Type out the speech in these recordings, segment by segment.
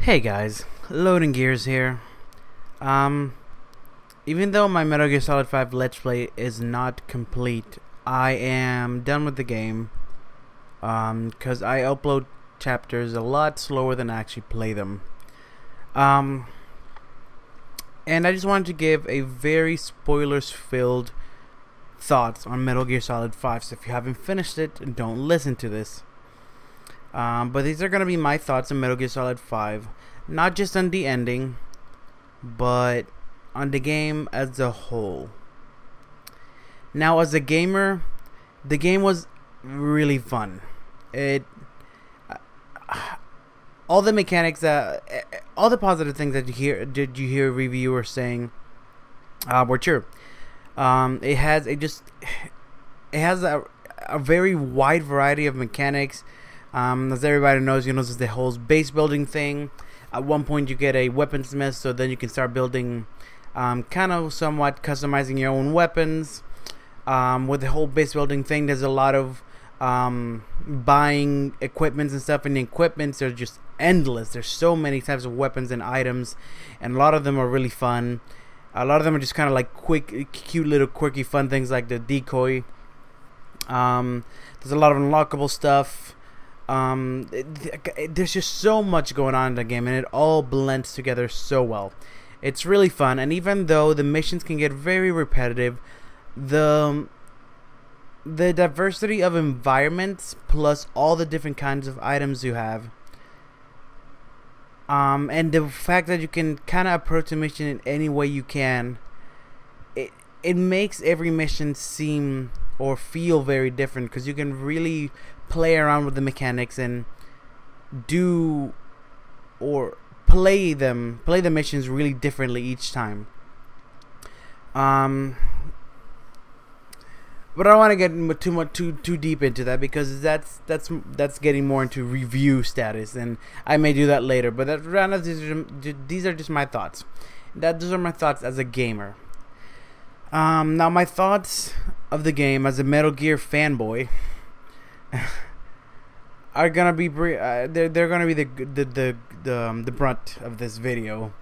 Hey guys, loading gears here. Even though my Metal Gear Solid 5 Let's Play is not complete, I am done with the game. Cause I upload chapters a lot slower than I actually play them. And I just wanted to give a very spoilers-filled thoughts on Metal Gear Solid 5. So if you haven't finished it, don't listen to this. But these are going to be my thoughts on Metal Gear Solid 5. Not just on the ending, but on the game as a whole. Now, as a gamer, the game was really fun. All the mechanics, all the positive things that you hear reviewers saying were true. It has a very wide variety of mechanics. As everybody knows, there's the whole base building thing. At one point you get a weaponsmith, so then you can start building, kind of somewhat customizing your own weapons. With the whole base building thing, there's a lot of buying equipments and stuff, and the equipments are just endless. There's so many types of weapons and items, and a lot of them are really fun. A lot of them are just kind of like cute little quirky fun things, like the decoy. There's a lot of unlockable stuff. There's just so much going on in the game, and it all blends together so well. It's really fun, and even though the missions can get very repetitive, the diversity of environments plus all the different kinds of items you have, and the fact that you can kind of approach a mission in any way you can, it makes every mission seem or feel very different, because you can really play around with the mechanics and play the missions really differently each time. But I don't want to get too deep into that, because that's getting more into review status, and I may do that later. But these are just my thoughts. Those are my thoughts as a gamer. Now my thoughts of the game as a Metal Gear fanboy are gonna be they're gonna be the brunt of this video,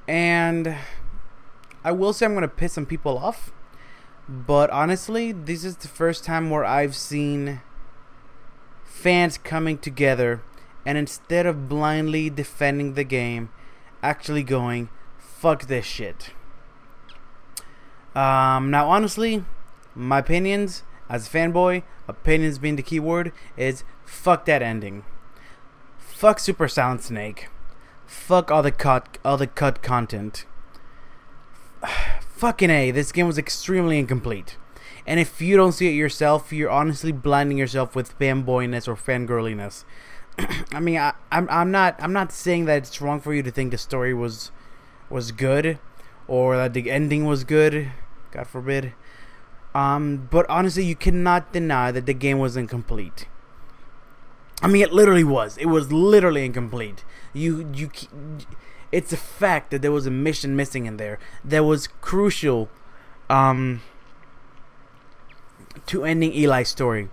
and I will say I'm gonna piss some people off. But honestly, this is the first time where I've seen fans coming together, and instead of blindly defending the game, actually going, fuck this shit. Now honestly, my opinions as a fanboy, opinions being the key word, is fuck that ending. Fuck Super Silent Snake. Fuck all the cut content. Fucking A, this game was extremely incomplete. And if you don't see it yourself, you're honestly blinding yourself with fanboyness or fangirliness. I mean, I'm not saying that it's wrong for you to think the story was good, or that the ending was good, God forbid. But honestly, you cannot deny that the game was incomplete. I mean, it literally was. It was literally incomplete. It's a fact that there was a mission missing in there that was crucial to ending Eli's story.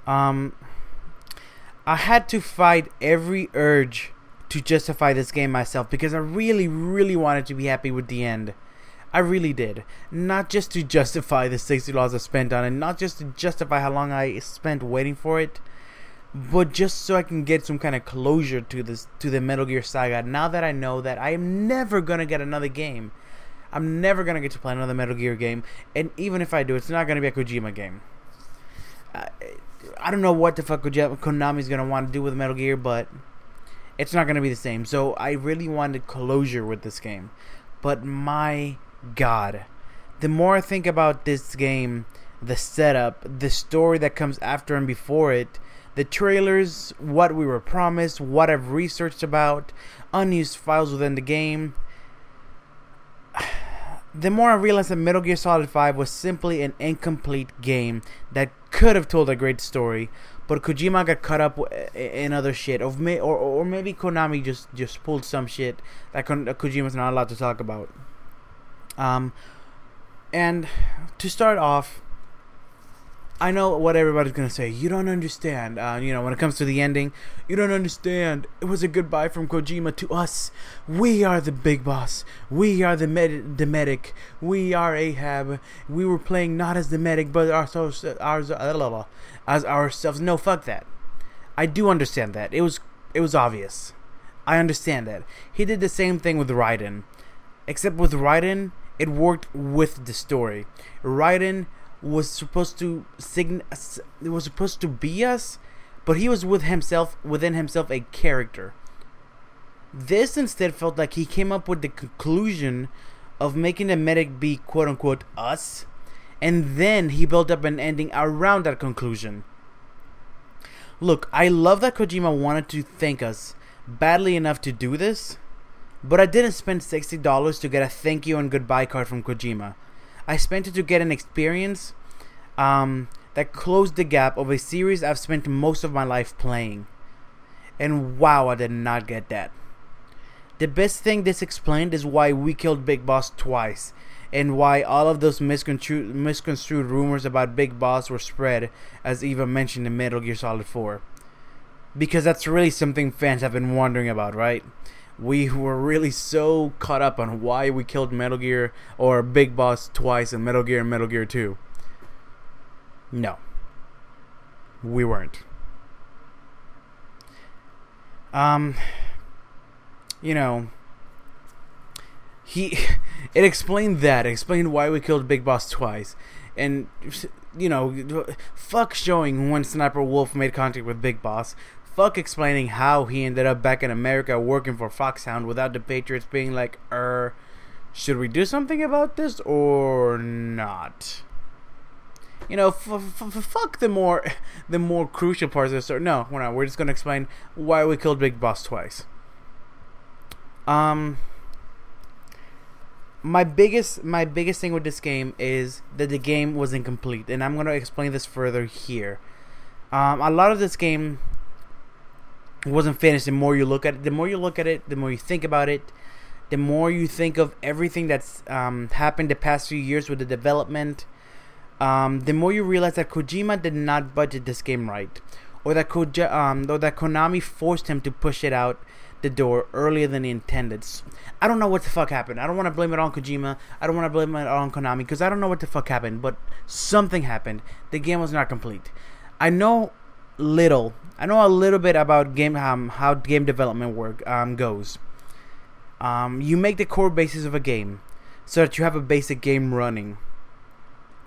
I had to fight every urge to justify this game myself, because I really, really wanted to be happy with the end. I really did. Not just to justify the $60 I spent on it, not just to justify how long I spent waiting for it, but just so I can get some kind of closure to the Metal Gear saga. Now that I know that I am never gonna get another game, I'm never gonna get to play another Metal Gear game, and even if I do, it's not gonna be a Kojima game. I don't know what the fuck Konami's gonna want to do with Metal Gear, but it's not gonna be the same. So I really wanted closure with this game. But my God, the more I think about this game, the setup, the story that comes after and before it, the trailers, what we were promised, what I've researched about, unused files within the game, the more I realized that Metal Gear Solid 5 was simply an incomplete game that could have told a great story, but Kojima got caught up in other shit, or maybe Konami just pulled some shit that Kojima's not allowed to talk about. And to start off, I know what everybody's gonna say. You don't understand. You know, when it comes to the ending, you don't understand. It was a goodbye from Kojima to us. We are the big boss. We are the medic. We are Ahab. We were playing not as the medic, but as ourselves. No, fuck that. I do understand that. It was obvious. I understand that. He did the same thing with Raiden, except with Raiden, it worked with the story. Raiden was supposed to be us, but he was within himself a character. This instead felt like he came up with the conclusion of making the medic be quote unquote us, and then he built up an ending around that conclusion. Look, I love that Kojima wanted to thank us badly enough to do this, but I didn't spend $60 to get a thank you and goodbye card from Kojima. I spent it to get an experience that closed the gap of a series I've spent most of my life playing. And wow, I did not get that. The best thing this explained is why we killed Big Boss twice, and why all of those misconstrued rumors about Big Boss were spread, as Eva mentioned in Metal Gear Solid 4. Because that's really something fans have been wondering about, right? We were really so caught up on why we killed Metal Gear or Big Boss twice in Metal Gear and Metal Gear 2. No. We weren't. You know, it explained that. It explained why we killed Big Boss twice. And, you know, fuck showing when Sniper Wolf made contact with Big Boss. Fuck explaining how he ended up back in America working for Foxhound without the Patriots being like, should we do something about this or not? You know, fuck the more crucial parts of the story. No, we're not. We're just gonna explain why we killed Big Boss twice. My biggest thing with this game is that the game was incomplete, and I'm gonna explain this further here. A lot of this game wasn't finished. The more you look at it, the more you think about it, the more you think of everything that's happened the past few years with the development, the more you realize that Kojima did not budget this game right, or that Konami forced him to push it out the door earlier than he intended. I don't know what the fuck happened. I don't want to blame it on Kojima. I don't want to blame it on Konami, because I don't know what the fuck happened, but something happened. The game was not complete. I know a little bit about how game development goes. You make the core basis of a game so that you have a basic game running.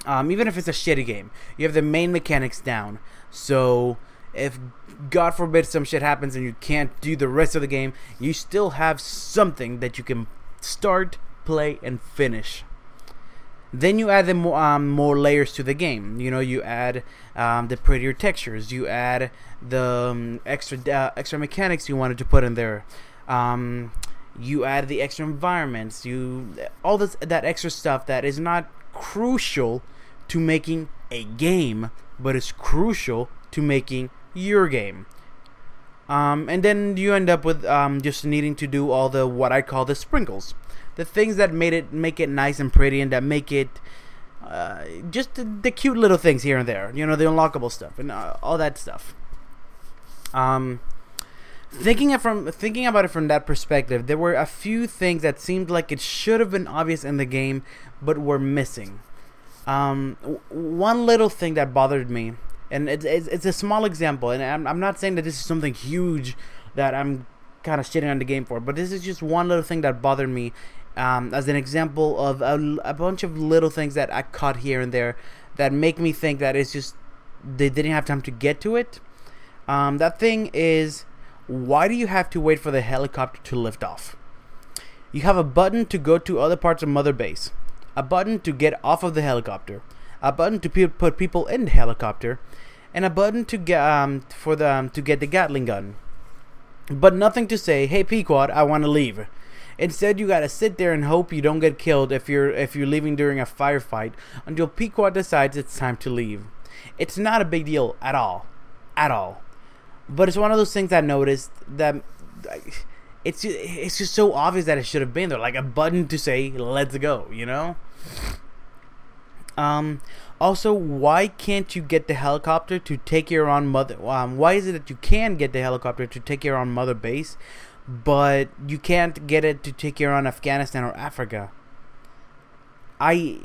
Even if it's a shitty game, you have the main mechanics down. So if God forbid some shit happens and you can't do the rest of the game, you still have something that you can start, play, and finish. Then you add the more layers to the game. You know, you add the prettier textures. You add the extra mechanics you wanted to put in there. You add the extra environments. All that extra stuff that is not crucial to making a game, but is crucial to making your game. And then you end up with just needing to do all the what I call the sprinkles. The things that make it nice and pretty, and that make it just the cute little things here and there. You know, the unlockable stuff and all that stuff. Thinking about it from that perspective, there were a few things that seemed like it should have been obvious in the game, but were missing. One little thing that bothered me, and it's a small example, and I'm not saying that this is something huge that I'm kind of shitting on the game for, but this is just one little thing that bothered me. As an example of a bunch of little things that I caught here and there that make me think that it's just they didn't have time to get to it. That thing is, why do you have to wait for the helicopter to lift off? You have a button to go to other parts of Mother Base, a button to get off of the helicopter, a button to put people in the helicopter, and a button to get to get the Gatling gun. But nothing to say, hey Pequod, I want to leave. Instead, you gotta sit there and hope you don't get killed if you're leaving during a firefight until Pequod decides it's time to leave. It's not a big deal at all. But it's one of those things I noticed that it's just so obvious that it should have been there, like a button to say let's go, you know. Also, why can't you get the helicopter to take your own mother? Why is it that you can get the helicopter to take your own mother base, but you can't get it to take your own Afghanistan or Africa? I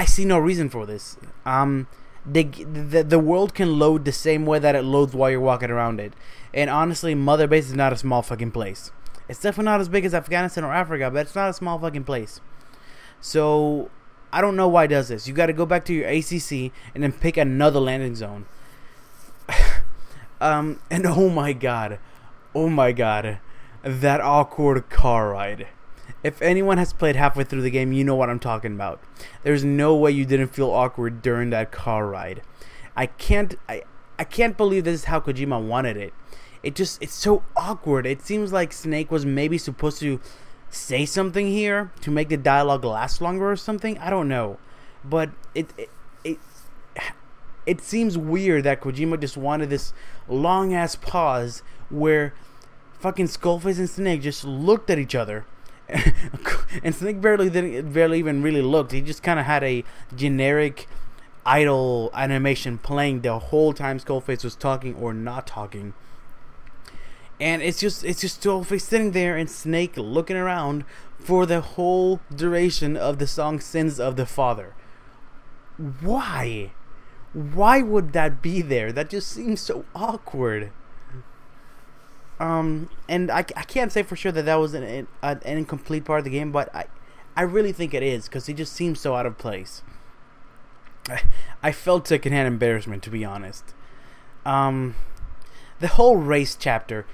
see no reason for this. The world can load the same way that it loads while you're walking around it. And honestly, Mother Base is not a small fucking place. It's definitely not as big as Afghanistan or Africa, but it's not a small fucking place. So I don't know why it does this. You got to go back to your ACC and then pick another landing zone. And oh my god, that awkward car ride. If anyone has played halfway through the game, you know what I'm talking about. There's no way you didn't feel awkward during that car ride. I can't believe this is how Kojima wanted it. It's so awkward. It seems like Snake was maybe supposed to say something here to make the dialogue last longer or something. I don't know, but it seems weird that Kojima just wanted this long ass pause where fucking Skullface and Snake just looked at each other. And Snake barely even really looked. He just kind of had a generic idle animation playing the whole time Skullface was talking or not talking. And it's just Skullface sitting there and Snake looking around for the whole duration of the song Sins of the Father. Why? Why would that be there? That just seems so awkward. And I can't say for sure that was an incomplete part of the game, but I really think it is, because he just seems so out of place. I felt secondhand embarrassment, to be honest. The whole race chapter.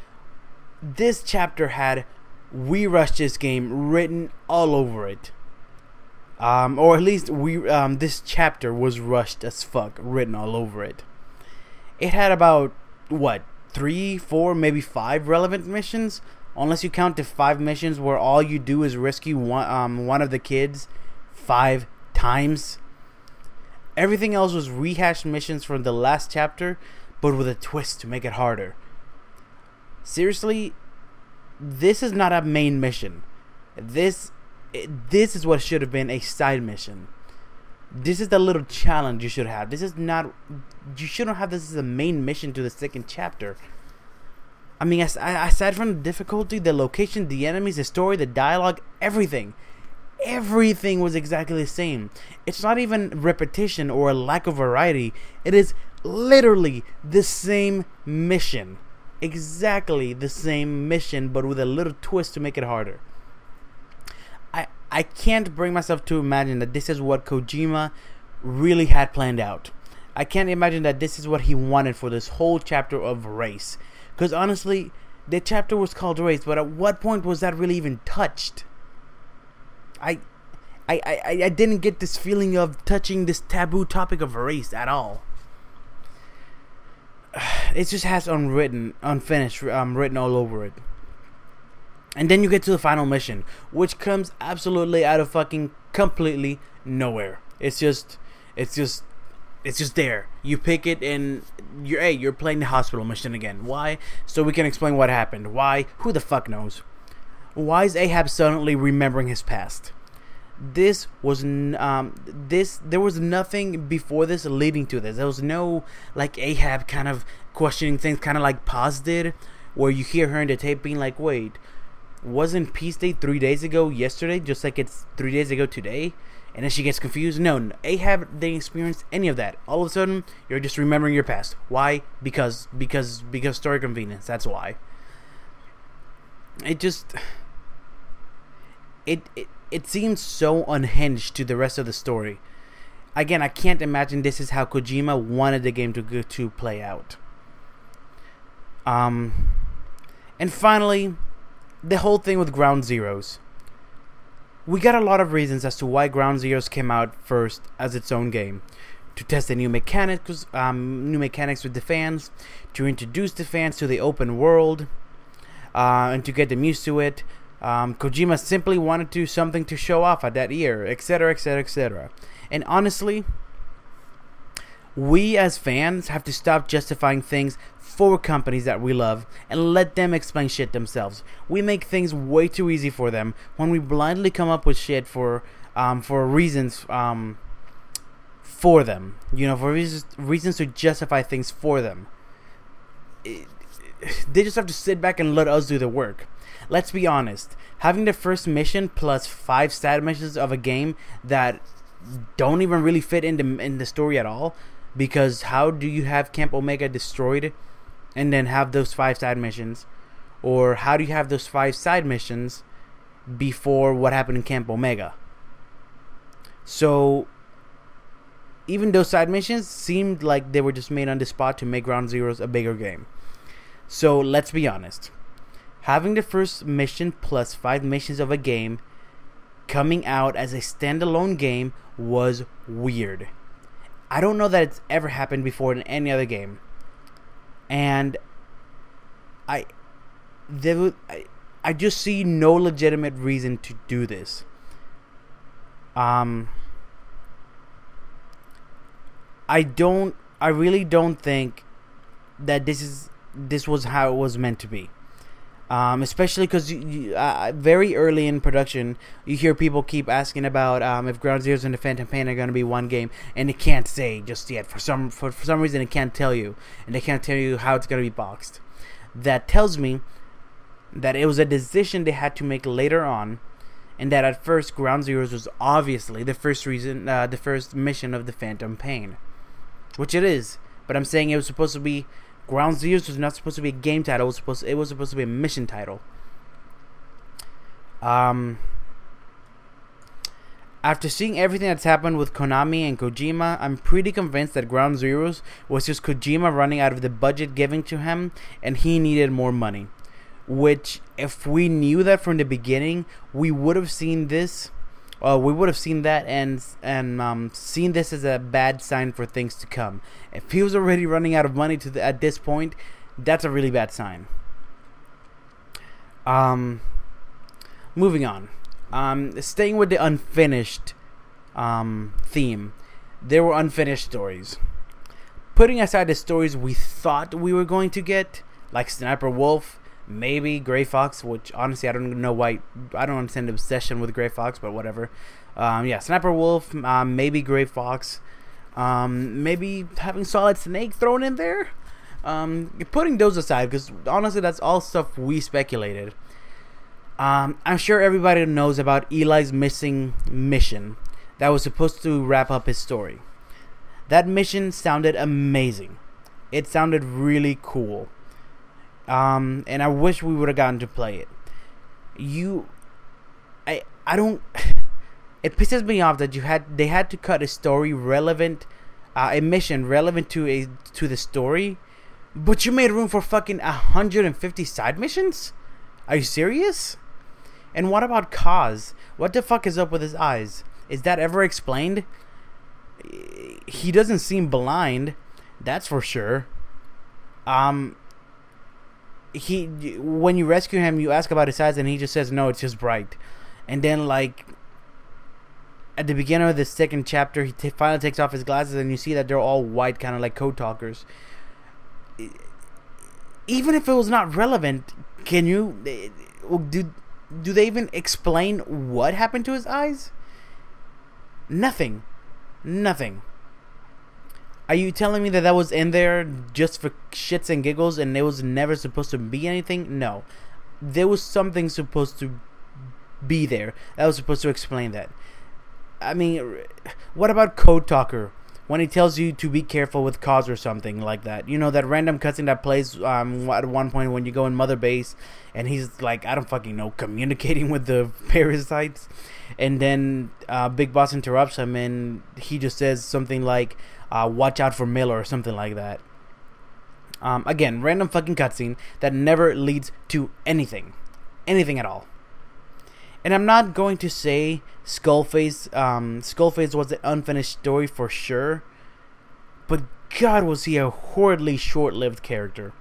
This chapter had "We rushed this game" written all over it. Or at least this chapter was rushed as fuck written all over it. It had about, what, 3, 4, maybe 5 relevant missions, unless you count the 5 missions where all you do is rescue one of the kids 5 times. Everything else was rehashed missions from the last chapter, but with a twist to make it harder. Seriously, this is not a main mission. This is what should have been a side mission. This is the little challenge you should have. This is not. You shouldn't have this as a main mission to the second chapter. I mean, aside from the difficulty, the location, the enemies, the story, the dialogue, everything was exactly the same. It's not even repetition or a lack of variety. It is literally the same mission. Exactly the same mission, but with a little twist to make it harder. I can't bring myself to imagine that this is what Kojima really had planned out. I can't imagine that this is what he wanted for this whole chapter of Race. Because honestly, the chapter was called Race, but at what point was that really even touched? I didn't get this feeling of touching this taboo topic of race at all. It just has unfinished, written all over it. And then you get to the final mission, which comes absolutely out of fucking completely nowhere. It's just there. You pick it and you're playing the hospital mission again. Why? So we can explain what happened. Why? Who the fuck knows? Why is Ahab suddenly remembering his past? There was nothing before this leading to this. There was no like Ahab kind of questioning things, kind of like Paz did, where you hear her in the tape being like, wait, wasn't Peace Day 3 days ago yesterday, just like it's 3 days ago today? And then she gets confused. No, Ahab didn't experience any of that. All of a sudden, you're just remembering your past. Why? Because story convenience. That's why. It seems so unhinged to the rest of the story. Again, I can't imagine this is how Kojima wanted the game to play out. And finally, the whole thing with Ground Zeroes. We got a lot of reasons as to why Ground Zeroes came out first as its own game. To test the new mechanics with the fans, to introduce the fans to the open world, and to get them used to it. Kojima simply wanted to do something to show off at that year, etc., etc., etc. And honestly, we as fans have to stop justifying things for companies that we love and let them explain shit themselves. We make things way too easy for them when we blindly come up with shit for for reasons for them. You know, for reasons to justify things for them. They just have to sit back and let us do the work. Let's be honest. Having the first mission plus 5 side missions of a game that don't even really fit in the story at all, because how do you have Camp Omega destroyed and then have those 5 side missions, or how do you have those 5 side missions before what happened in Camp Omega? So even those side missions seemed like they were just made on the spot to make Ground Zeroes a bigger game. So let's be honest. Having the first mission plus 5 missions of a game coming out as a standalone game was weird. I don't know that it's ever happened before in any other game. And I just see no legitimate reason to do this. I really don't think that this was how it was meant to be. Especially because very early in production, you hear people keep asking about if Ground Zeroes and the Phantom Pain are going to be one game, and it can't say just yet. For some reason, it can't tell you, and they can't tell you how it's going to be boxed. That tells me that it was a decision they had to make later on, and that at first Ground Zeroes was obviously the first mission of the Phantom Pain, which it is. But I'm saying it was supposed to be. Ground Zeroes was not supposed to be a game title. It was supposed to be a mission title. After seeing everything that's happened with Konami and Kojima, I'm pretty convinced that Ground Zeroes was just Kojima running out of the budget given to him, and he needed more money. Which, if we knew that from the beginning, we would have seen this. We would have seen that and seen this as a bad sign for things to come. If he was already running out of money at this point, that's a really bad sign. Moving on. Staying with the unfinished theme, there were unfinished stories. Putting aside the stories we thought we were going to get, like Sniper Wolf, maybe Gray Fox, which honestly I don't know why. I don't understand the obsession with Gray Fox, but whatever. Yeah, Sniper Wolf, maybe Gray Fox, maybe having Solid Snake thrown in there. Putting those aside, because honestly that's all stuff we speculated. I'm sure everybody knows about Eli's missing mission that was supposed to wrap up his story. That mission sounded amazing. It sounded really cool. And I wish we would have gotten to play it. I don't. It pisses me off that they had to cut a story relevant, a mission relevant to the story, but you made room for fucking 150 side missions. Are you serious? And what about Kaz? What the fuck is up with his eyes? Is that ever explained? He doesn't seem blind, that's for sure. When you rescue him, you ask about his eyes, and he just says no, it's just bright. And then, like, at the beginning of the second chapter, he finally takes off his glasses, and you see that they're all white, kind of like code talkers. Even if it was not relevant, can you do they even explain what happened to his eyes? Nothing. Are you telling me that was in there just for shits and giggles and it was never supposed to be anything? No. There was something supposed to be there that was supposed to explain that. I mean, what about Code Talker? When he tells you to be careful with Kaz or something like that. You know, that random cutscene that plays at one point when you go in Mother Base and he's like, I don't fucking know, communicating with the parasites. And then Big Boss interrupts him and he just says something like, watch out for Miller or something like that. Again, random fucking cutscene that never leads to anything. Anything at all. And I'm not going to say Skullface was an unfinished story for sure, but God, was he a horridly short-lived character.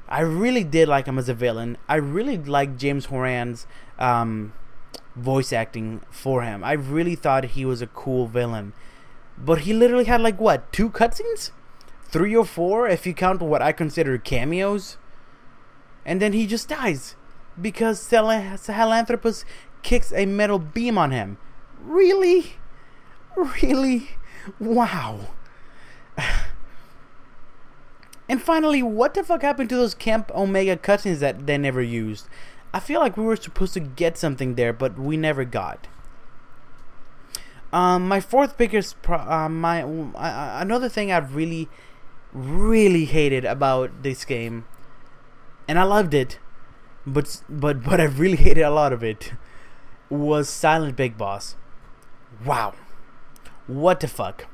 I really did like him as a villain. I really liked James Horan's voice acting for him. I really thought he was a cool villain. But he literally had, like, what, 2 cutscenes? 3 or 4 if you count what I consider cameos. And then he just dies because Sahelanthropus kicks a metal beam on him. Really? Really? Wow. And finally, what the fuck happened to those Camp Omega cutscenes that they never used? I feel like we were supposed to get something there, but we never got. My fourth biggest another thing I've really hated about this game, and I loved it, but I really hated a lot of it, was Silent Big Boss. Wow. What the fuck?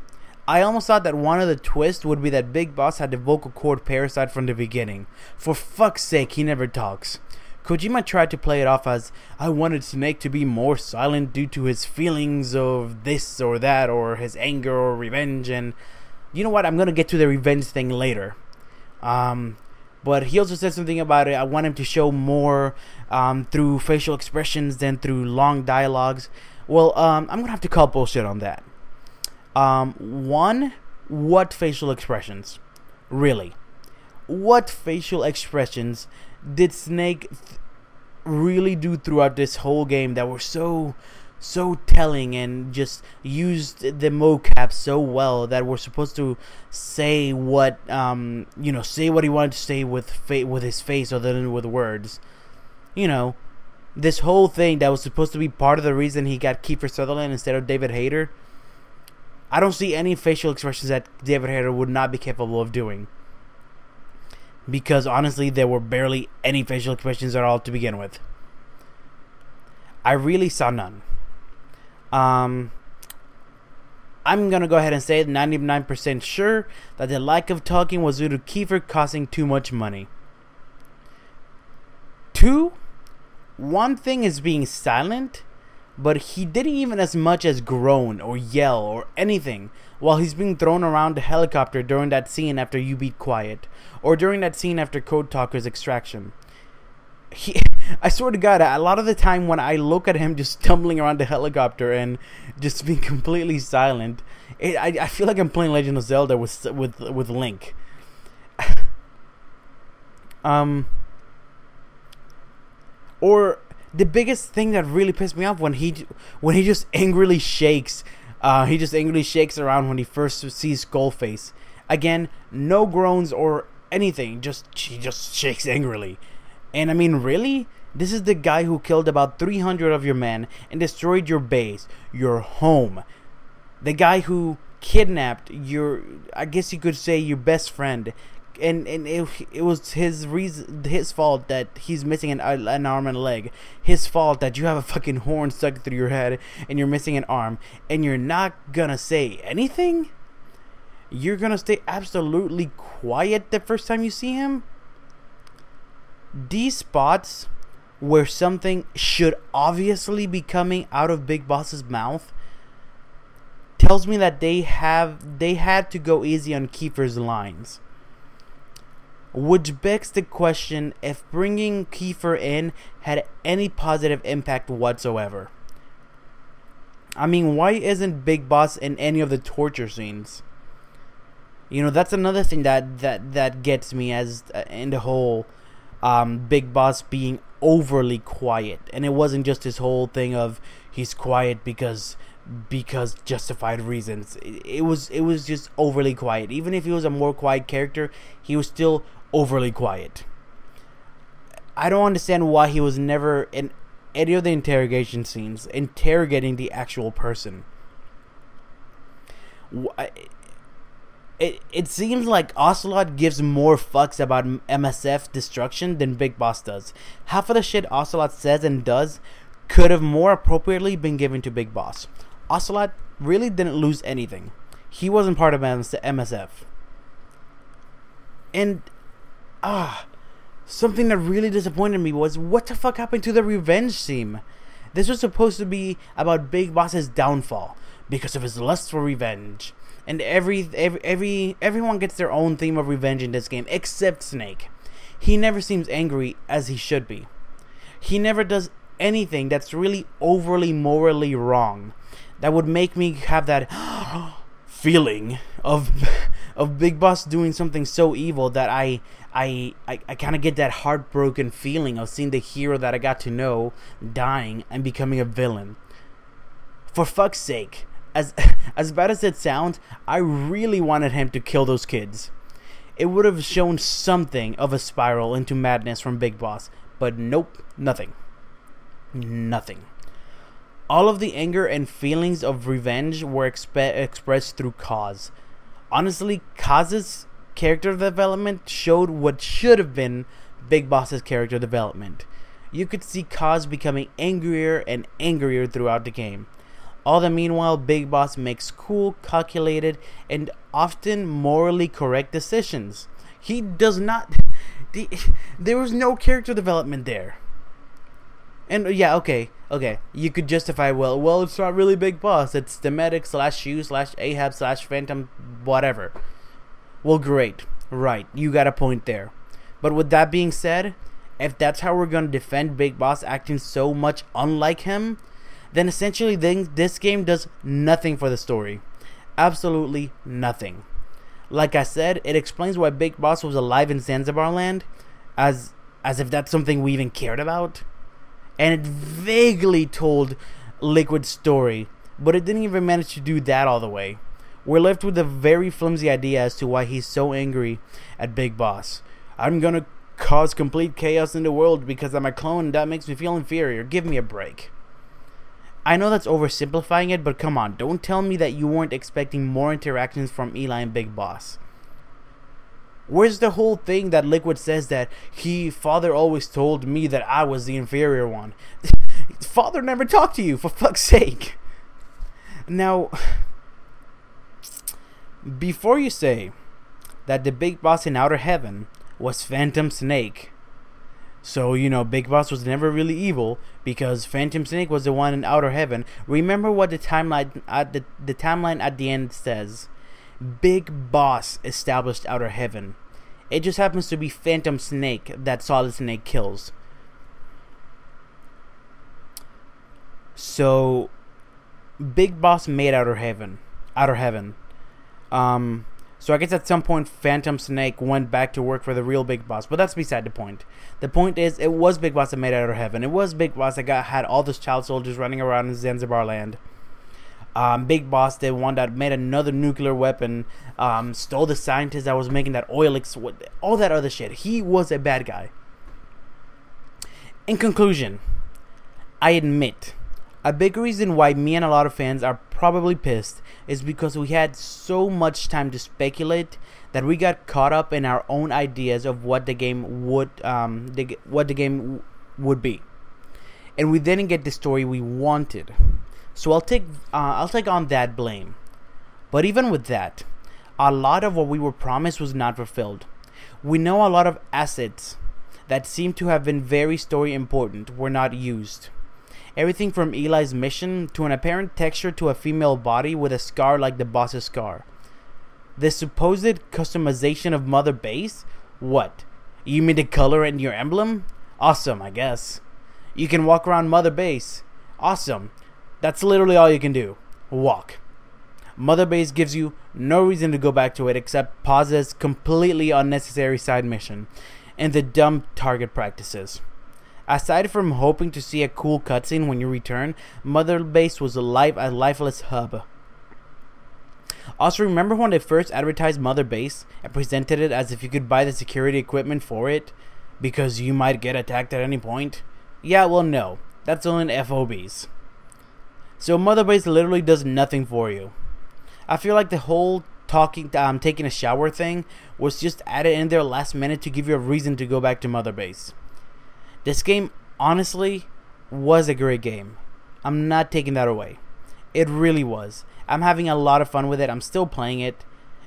I almost thought that one of the twists would be that Big Boss had the vocal cord parasite from the beginning. For fuck's sake, he never talks. Kojima tried to play it off as, I wanted Snake to be more silent due to his feelings of this or that, or his anger or revenge, and you know what, I'm gonna get to the revenge thing later. But he also said something about it, I want him to show more through facial expressions than through long dialogues. Well, I'm gonna have to call bullshit on that. One, what facial expressions? Really? What facial expressions did Snake really do throughout this whole game that were so telling and just used the mocap so well that we're supposed to say what say what he wanted to say with his face other than with words? You know, this whole thing that was supposed to be part of the reason he got Kiefer Sutherland instead of David Hayter. I don't see any facial expressions that David Hayter would not be capable of doing. Because honestly, there were barely any facial expressions at all to begin with. I really saw none. I'm gonna go ahead and say 99% sure that the lack of talking was due to Kiefer costing too much money. 2, one thing is being silent, but he didn't even as much as groan or yell or anything while he's being thrown around the helicopter during that scene after You Be Quiet, or during that scene after Code Talker's extraction. I swear to God, a lot of the time when I look at him just stumbling around the helicopter and just being completely silent, I feel like I'm playing Legend of Zelda with Link. Or the biggest thing that really pissed me off when he just angrily shakes. He just angrily shakes around when he first sees Skullface. Again, no groans or anything. He just shakes angrily. And I mean, really? This is the guy who killed about 300 of your men and destroyed your base, your home. The guy who kidnapped I guess you could say, your best friend. And it was his fault that he's missing an arm and a leg. His fault that you have a fucking horn stuck through your head and you're missing an arm. And you're not gonna say anything? You're gonna stay absolutely quiet the first time you see him? These spots where something should obviously be coming out of Big Boss's mouth tells me that they had to go easy on Kiefer's lines. Which begs the question if bringing Kiefer in had any positive impact whatsoever. I mean, why isn't Big Boss in any of the torture scenes? You know, that's another thing that gets me as in the whole Big Boss being overly quiet. And it wasn't just his whole thing of he's quiet because justified reasons. It was just overly quiet. Even if he was a more quiet character, he was still overly quiet. I don't understand why he was never in any of the interrogation scenes interrogating the actual person. It seems like Ocelot gives more fucks about MSF destruction than Big Boss does. Half of the shit Ocelot says and does could have more appropriately been given to Big Boss. Ocelot really didn't lose anything. He wasn't part of MSF. And something that really disappointed me was what the fuck happened to the revenge theme? This was supposed to be about Big Boss's downfall because of his lust for revenge. And everyone gets their own theme of revenge in this game except Snake. He never seems angry as he should be. He never does anything that's really overly morally wrong that would make me have that feeling of Big Boss doing something so evil that I kind of get that heartbroken feeling of seeing the hero that I got to know dying and becoming a villain. For fuck's sake, as as bad as it sounds, I really wanted him to kill those kids. It would have shown something of a spiral into madness from Big Boss, but nope, nothing. Nothing. All of the anger and feelings of revenge were expressed through Kaz. Honestly, Kaz's character development showed what should have been Big Boss's character development. You could see Kaz becoming angrier and angrier throughout the game. All the meanwhile, Big Boss makes cool, calculated, and often morally correct decisions. He does not... There was no character development there. And yeah, okay, you could justify, well, it's not really Big Boss. It's the medic / Shu / Ahab / Phantom, whatever. Well, great. Right, you got a point there. But with that being said, if that's how we're going to defend Big Boss acting so much unlike him, then essentially this game does nothing for the story. Absolutely nothing. Like I said, it explains why Big Boss was alive in Zanzibar land, as if that's something we even cared about. And it vaguely told Liquid's story, but it didn't even manage to do that all the way. We're left with a very flimsy idea as to why he's so angry at Big Boss. I'm gonna cause complete chaos in the world because I'm a clone and that makes me feel inferior. Give me a break. I know that's oversimplifying it, but come on, don't tell me that you weren't expecting more interactions from Eli and Big Boss. Where's the whole thing that Liquid says that Father always told me that I was the inferior one? Father never talked to you, for fuck's sake. Now, before you say that the Big Boss in Outer Heaven was Phantom Snake, so, you know, Big Boss was never really evil because Phantom Snake was the one in Outer Heaven. Remember what the timeline at the end says. Big Boss established Outer Heaven. It just happens to be Phantom Snake that Solid Snake kills. So, Big Boss made Outer Heaven. So I guess at some point Phantom Snake went back to work for the real Big Boss, but that's beside the point. The point is, it was Big Boss that made Outer Heaven. It was Big Boss that had all those child soldiers running around in Zanzibar land. Big Boss, the one that made another nuclear weapon, stole the scientist that was making that oil, all that other shit. He was a bad guy. In conclusion, I admit, a big reason why me and a lot of fans are probably pissed is because we had so much time to speculate that we got caught up in our own ideas of what the game would be, and we didn't get the story we wanted. So I'll take on that blame. But even with that, a lot of what we were promised was not fulfilled. We know a lot of assets that seem to have been very story important were not used. Everything from Eli's mission to an apparent texture to a female body with a scar like the boss's scar. The supposed customization of Mother Base? What? You mean the color in your emblem? Awesome, I guess. You can walk around Mother Base. Awesome. That's literally all you can do. Walk. Mother Base gives you no reason to go back to it except pauses, completely unnecessary side mission, and the dumb target practices. Aside from hoping to see a cool cutscene when you return, Mother Base was a lifeless hub. Also, remember when they first advertised Mother Base and presented it as if you could buy the security equipment for it because you might get attacked at any point? Yeah, well, no. That's only in FOBs. So Mother Base literally does nothing for you. I feel like the whole taking a shower thing was just added in there last minute to give you a reason to go back to Mother Base. This game, honestly, was a great game. I'm not taking that away. It really was. I'm having a lot of fun with it. I'm still playing it.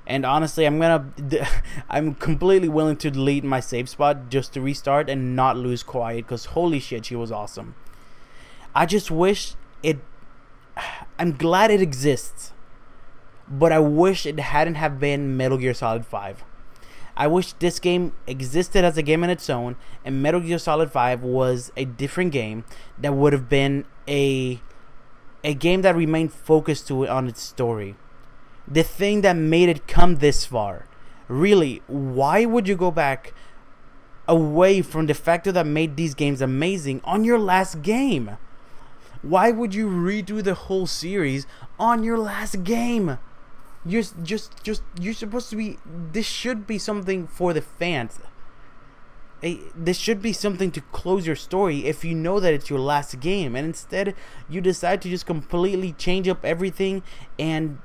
And honestly, I'm completely willing to delete my save spot just to restart and not lose Quiet, because holy shit, she was awesome. I just wish I'm glad it exists, but I wish it hadn't have been Metal Gear Solid 5. I wish this game existed as a game on its own, and Metal Gear Solid 5 was a different game that would have been a game that remained focused on its story. The thing that made it come this far. Really, why would you go back away from the factor that made these games amazing on your last game? Why would you redo the whole series on your last game? You're supposed to be. This should be something for the fans. This should be something to close your story if you know that it's your last game, and instead you decide to just completely change up everything and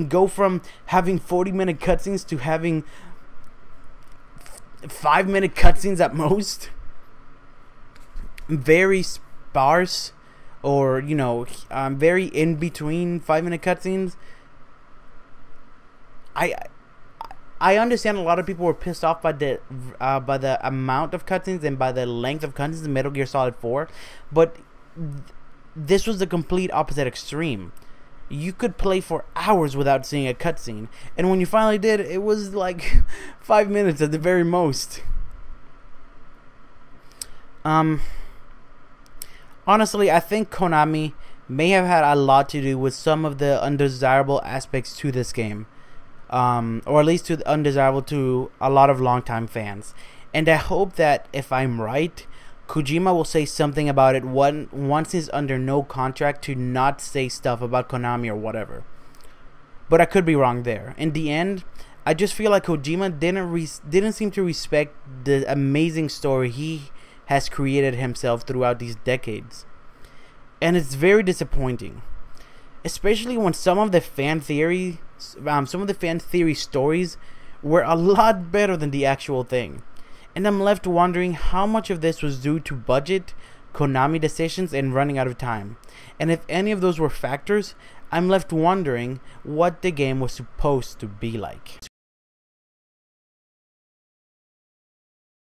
go from having 40-minute cutscenes to having 5-minute cutscenes at most. Very sparse, or very in between 5-minute cutscenes. I understand a lot of people were pissed off by the amount of cutscenes and by the length of cutscenes in Metal Gear Solid 4, but this was the complete opposite extreme. You could play for hours without seeing a cutscene, and when you finally did, it was like 5 minutes at the very most. Honestly, I think Konami may have had a lot to do with some of the undesirable aspects to this game. Or at least undesirable to a lot of longtime fans. And I hope that if I'm right, Kojima will say something about it once he's under no contract to not say stuff about Konami or whatever. But I could be wrong there. In the end, I just feel like Kojima didn't seem to respect the amazing story he has created himself throughout these decades. And it's very disappointing. Especially when some of the fan theory stories were a lot better than the actual thing. And I'm left wondering how much of this was due to budget, Konami decisions, and running out of time. And if any of those were factors, I'm left wondering what the game was supposed to be like.